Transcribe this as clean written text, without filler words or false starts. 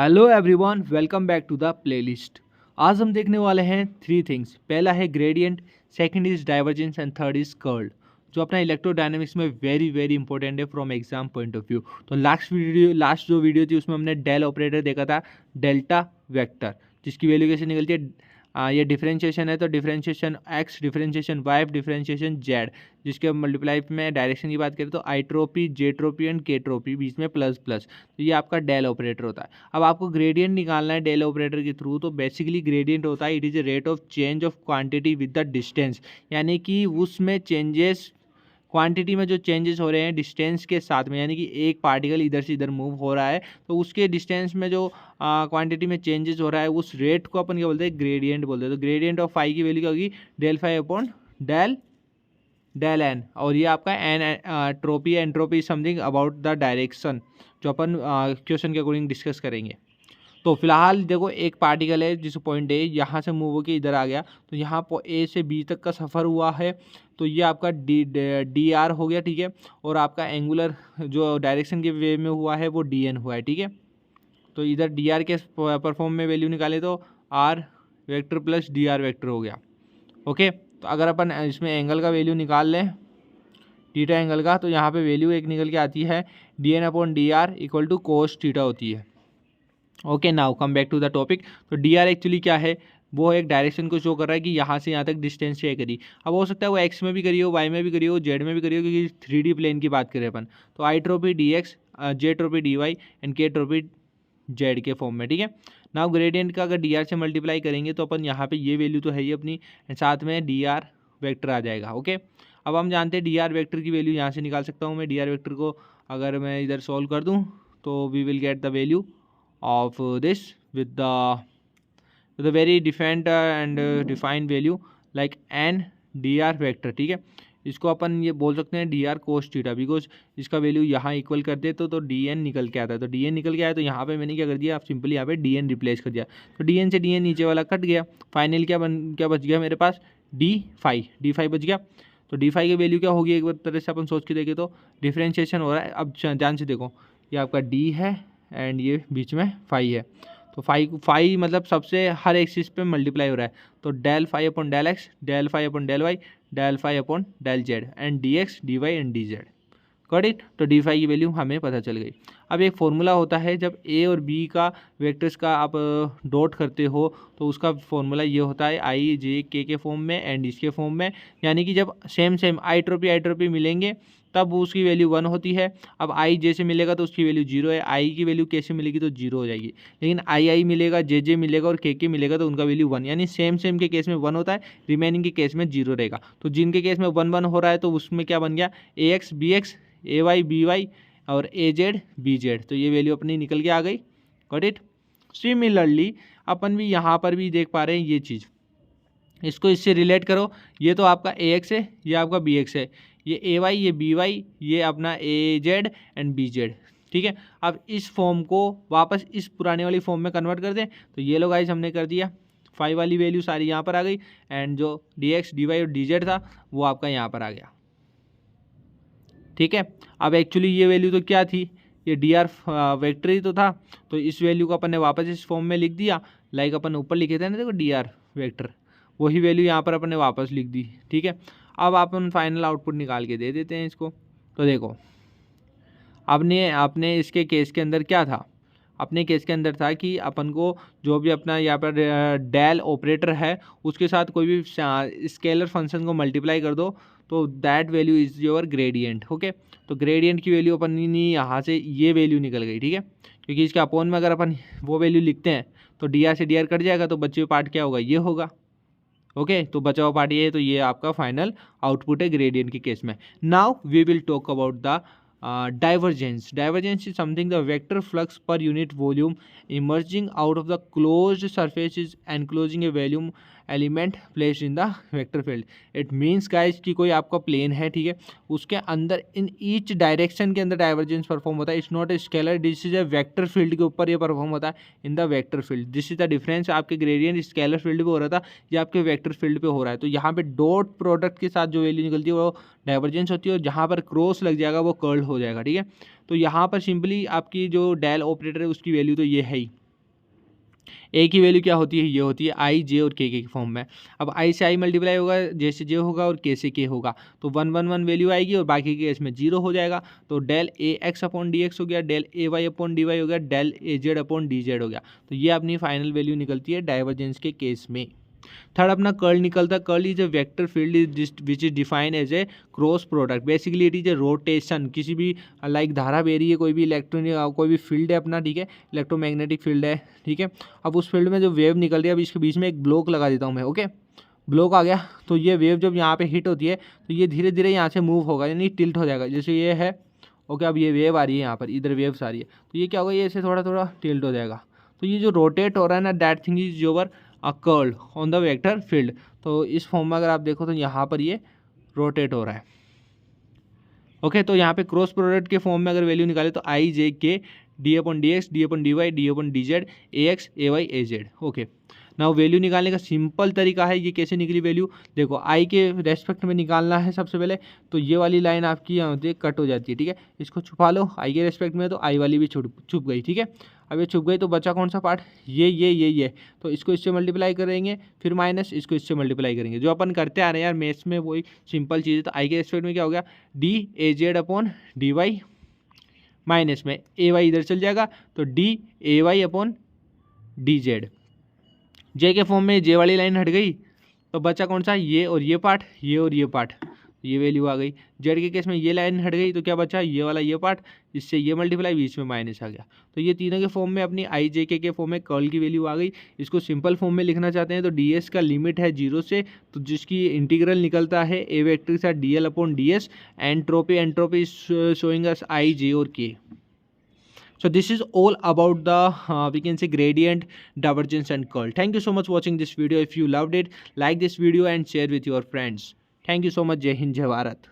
Hello everyone, welcome back to the playlist. आज हम देखने वाले हैं थ्री थिंग्स। पहला है gradient, second is divergence and third is curl, जो अपना इलेक्ट्रोडायनेमिक्स में वेरी वेरी इंपॉर्टेंट है from exam point of view. तो लास्ट जो वीडियो थी उसमें हमने डेल ऑपरेटर देखा था, डेल्टा वेक्टर, जिसकी वैल्यू कैसे निकलती है। ये डिफरेंशिएशन है तो differentiation X, differentiation Y, differentiation Z, जिसके मल्टीप्लाई में डायरेक्शन की बात करें तो आईट्रोपी, जेट्रोपी एंड केट्रोपी, बीच में प्लस प्लस। तो ये आपका डेल ऑपरेटर होता है। अब आपको ग्रेडियंट निकालना है डेल ऑपरेटर के थ्रू, तो बेसिकली ग्रेडियंट होता है it is a rate of change of quantity with the distance, यानी कि उसमें चेंजेस, क्वांटिटी में जो चेंजेस हो रहे हैं डिस्टेंस के साथ में, यानी कि एक पार्टिकल इधर से इधर मूव हो रहा है तो उसके डिस्टेंस में जो क्वांटिटी में चेंजेस हो रहा है उस रेट को अपन क्या बोलते हैं, ग्रेडियंट बोलते हैं। तो ग्रेडियंट ऑफ फाई की वैल्यू क्या होगी, del phi upon del del N, और ये आपका entropy entropy something about the direction, जो अपन क्वेश्चन के अकॉर्डिंग डिस्कस करेंगे। तो फिलहाल देखो, एक पार्टिकल है जिस पॉइंट ए यहाँ से मूव होकर इधर आ गया, तो यहाँ ए से बी तक का सफ़र हुआ है, तो ये आपका डी आर हो गया, ठीक है। और आपका एंगुलर जो डायरेक्शन के वे में हुआ है वो डी एन हुआ है, ठीक है। तो इधर डी आर के परफॉर्म में वैल्यू निकाले तो R vector plus D R vector हो गया, ओके। तो अगर अपन इसमें एंगल का वैल्यू निकाल लें, थीटा एंगल का, तो यहाँ पे वैल्यू एक निकल के आती है D N upon D R equal to cos theta होती है, okay. Now come back to the topic. तो डी आर एक्चुअली क्या है, वो एक डायरेक्शन को शो कर रहा है कि यहाँ से यहाँ तक डिस्टेंस शेयर करी। अब हो सकता है वो एक्स में भी करी हो, वाई में भी करी हो, जेड में भी करी हो, क्योंकि 3D प्लेन की बात करें अपन। तो आई ट्रोपी डी एक्स, जे ट्रोपी डी वाई एंड के ट्रोपी जेड के फॉर्म में, ठीक है। नाउ ग्रेडियंट का अगर डी आर से मल्टीप्लाई करेंगे तो अपन यहाँ पे ये वैल्यू तो है ही अपनी, साथ में डी आर वेक्टर आ जाएगा, ओके। अब हम जानते हैं डी आर वेक्टर की वैल्यू यहाँ से निकाल सकता हूँ मैं। डी आर वेक्टर को अगर मैं इधर सॉल्व कर दूँ तो we will get the value of this with the very defined value like n dr vector, ठीक है। इसको अपन ये बोल सकते हैं D R cos theta, because इसका वैल्यू यहाँ इक्वल कर दे तो डी एन निकल के आता है। तो डी एन निकल के आया तो यहाँ पे मैंने क्या कर दिया, आप सिंपली यहाँ पे डी एन रिप्लेस कर दिया, तो डी एन से डी एन नीचे वाला कट गया। फाइनल क्या बच गया मेरे पास, डी फाई बच गया। तो डी फाई की वैल्यू क्या होगी, एक बार तरह से अपन सोच के देखें तो डिफ्रेंशिएशन हो रहा है। अब ध्यान से देखो, ये आपका डी है एंड ये बीच में फाई है, तो फाई मतलब सबसे हर एक्सिस पे मल्टीप्लाई हो रहा है। तो del phi upon del X, del phi upon del Y, del phi upon del Z and D X D Y and D Z, got it. तो डी फाई की वैल्यू हमें पता चल गई। अब एक फॉर्मूला होता है जब ए और बी का वेक्टर्स का आप डॉट करते हो तो उसका फॉर्मूला ये होता है आई जे के फॉर्म में एंड इसके फॉर्म में, यानी कि जब सेम आई ट्रोपी मिलेंगे तब उसकी वैल्यू 1 होती है। अब आई जे से मिलेगा तो उसकी वैल्यू 0 है, आई की वैल्यू के से मिलेगी तो 0 हो जाएगी। लेकिन आई मिलेगा, जे मिलेगा और के मिलेगा तो उनका वैल्यू 1, यानी सेम के केस में 1 होता है, रिमेनिंग के केस में 0 रहेगा। तो जिनके केस में 1 हो रहा है तो उसमें क्या बन गया, ए x B x, A Y B Y और ए जेड बी जेड, तो ये वैल्यू अपनी निकल के आ गई, गॉट इट। सिमिलरली अपन भी यहाँ पर भी देख पा रहे हैं ये चीज़, इसको इससे रिलेट करो। ये तो आपका ए एक्स है, ये आपका बी एक्स है, ये ए वाई, ये बी वाई, ये अपना ए जेड एंड बी जेड, ठीक है। अब इस फॉर्म को वापस इस पुराने वाली फॉर्म में कन्वर्ट कर दें, तो ये लो गाइस हमने कर दिया, फाई वाली वैल्यू सारी यहाँ पर आ गई एंड जो डी एक्स डी वाई और डी जेड था वो आपका यहाँ पर आ गया, ठीक है। अब एक्चुअली ये वैल्यू तो क्या थी, ये डी आर वेक्टर ही तो था, तो इस वैल्यू को अपन ने वापस इस फॉर्म में लिख दिया, लाइक अपन ऊपर लिखे थे ना, देखो डी आर वेक्टर, वही वैल्यू यहाँ पर अपन ने वापस लिख दी, ठीक है। अब अपन फाइनल आउटपुट निकाल के दे देते हैं इसको। तो देखो आपने इसके केस के अंदर क्या था, अपने केस के अंदर था कि अपन को जो भी अपना यहाँ पर डेल ऑपरेटर है उसके साथ कोई भी स्केलर फंक्शन को मल्टीप्लाई कर दो तो that value is your gradient, okay. तो ग्रेडियंट की वैल्यू अपन ने यहाँ से ये वैल्यू निकल गई, ठीक है, क्योंकि इसके अपोन में अगर अपन वो वैल्यू लिखते हैं तो डी आर से डी आर कट जाएगा, तो बचे हुए पार्ट क्या होगा, ये होगा, ओके। तो बचा हुआ पार्ट ये है, तो ये आपका फाइनल आउटपुट है ग्रेडियंट के केस में। Now we will talk about the divergence. Divergence is something the vector flux per unit volume emerging out of the closed surfaces enclosing a volume element placed in the vector field. It means guys कि कोई आपका plane है, ठीक है, उसके अंदर in each direction के अंदर डाइवर्जेंस परफॉर्म होता है। It's not a scalar, this is a vector field के ऊपर ये परफॉर्म होता है in the vector field. This is the difference, आपके ग्रेडियंट स्केलर फील्ड पे हो रहा था, ये आपके वेक्टर फील्ड पे हो रहा है। तो यहाँ पे डॉट प्रोडक्ट के साथ जो वैल्यू निकलती है वो डाइवर्जेंस होती है, और जहाँ पर क्रॉस लग जाएगा वो कर्ल हो जाएगा, ठीक है। तो यहाँ पर सिंपली आपकी जो डेल ऑपरेटर है उसकी वैल्यू तो ये है ही, ए की वैल्यू क्या होती है, ये होती है आई जे और के फॉर्म में। अब आई से आई मल्टीप्लाई होगा, जे से जे होगा और के से के होगा, तो 1 1 1 वैल्यू आएगी और बाकी के केस में 0 हो जाएगा। तो del A x upon D x हो गया, del A Y upon D Y हो गया, del A Z upon D Z हो गया। तो ये अपनी फाइनल वैल्यू निकलती है डाइवर्जेंस के केस में। थर्ड अपना कर्ल निकलता है। Curl is a vector field which is defined as a cross product. Basically it is a rotation, किसी भी लाइक धारा बह रही है, कोई भी इलेक्ट्रॉनिक कोई भी फील्ड है अपना, ठीक है, इलेक्ट्रोमैग्नेटिक फील्ड है, ठीक है। अब उस फील्ड में जो वेव निकल रही है, अब इसके बीच में एक ब्लॉक लगा देता हूँ मैं, ओके। ब्लॉक आ गया, तो ये वेव जब यहाँ पे हिट होती है तो ये धीरे धीरे यहाँ से मूव होगा, यानी टिल्ट हो जाएगा। जैसे ये है, ओके, अब ये वेव आ रही है यहाँ पर, इधर वेव्स आ रही है, तो ये क्या होगा, ये ऐसे थोड़ा थोड़ा टिल्ट हो जाएगा। तो ये जो रोटेट हो रहा है ना, that thing is your a curl on the vector field. तो इस फॉर्म में अगर आप देखो तो यहाँ पर ये रोटेट हो रहा है, ओके। तो यहाँ पे क्रॉस प्रोडक्ट के फॉर्म में अगर वैल्यू निकाले तो I J K D upon D X D upon D Y D upon D Z A X A Y A Z, okay. Now value निकालने का सिंपल तरीका है, ये कैसे निकली वैल्यू, देखो आई के रेस्पेक्ट में निकालना है सबसे पहले। तो ये वाली लाइन आपकी यहाँ होती है, कट हो जाती है, ठीक है, इसको छुपा लो आई के रेस्पेक्ट में, तो आई वाली भी छुप गई, ठीक है। अब ये छुप गई तो बचा कौन सा पार्ट, ये। तो इसको इससे मल्टीप्लाई करेंगे, फिर माइनस इसको इससे मल्टीप्लाई करेंगे, जो अपन करते आ रहे हैं यार मैथ्स में, वही सिंपल चीज़ है। तो आई के रेस्पेक्ट में क्या हो गया, D A Z upon D Y, minus में ए वाई इधर चल जाएगा, तो D A Y upon D Z. J के फॉर्म में जे वाली लाइन हट गई, तो बचा कौन सा, ये और ये पार्ट, ये और ये पार्ट, ये वैल्यू आ गई। जेड के केस में ये लाइन हट गई, तो क्या बचा, ये वाला ये पार्ट, इससे ये मल्टीप्लाई, बीच में माइनस आ गया। तो ये तीनों के फॉर्म में अपनी आई जे के फॉर्म में कर्ल की वैल्यू आ गई। इसको सिंपल फॉर्म में लिखना चाहते हैं तो डी एस का लिमिट है 0 से, तो जिसकी इंटीग्रल निकलता है ए वेक्टर के साथ D L upon D S, entropy showing us I J और K. So this is all about the we can say gradient, divergence and curl. Thank you so much watching this video. If you loved it, like this video and share with your friends. Thank you so much. Jai Hind, Jai Bharat.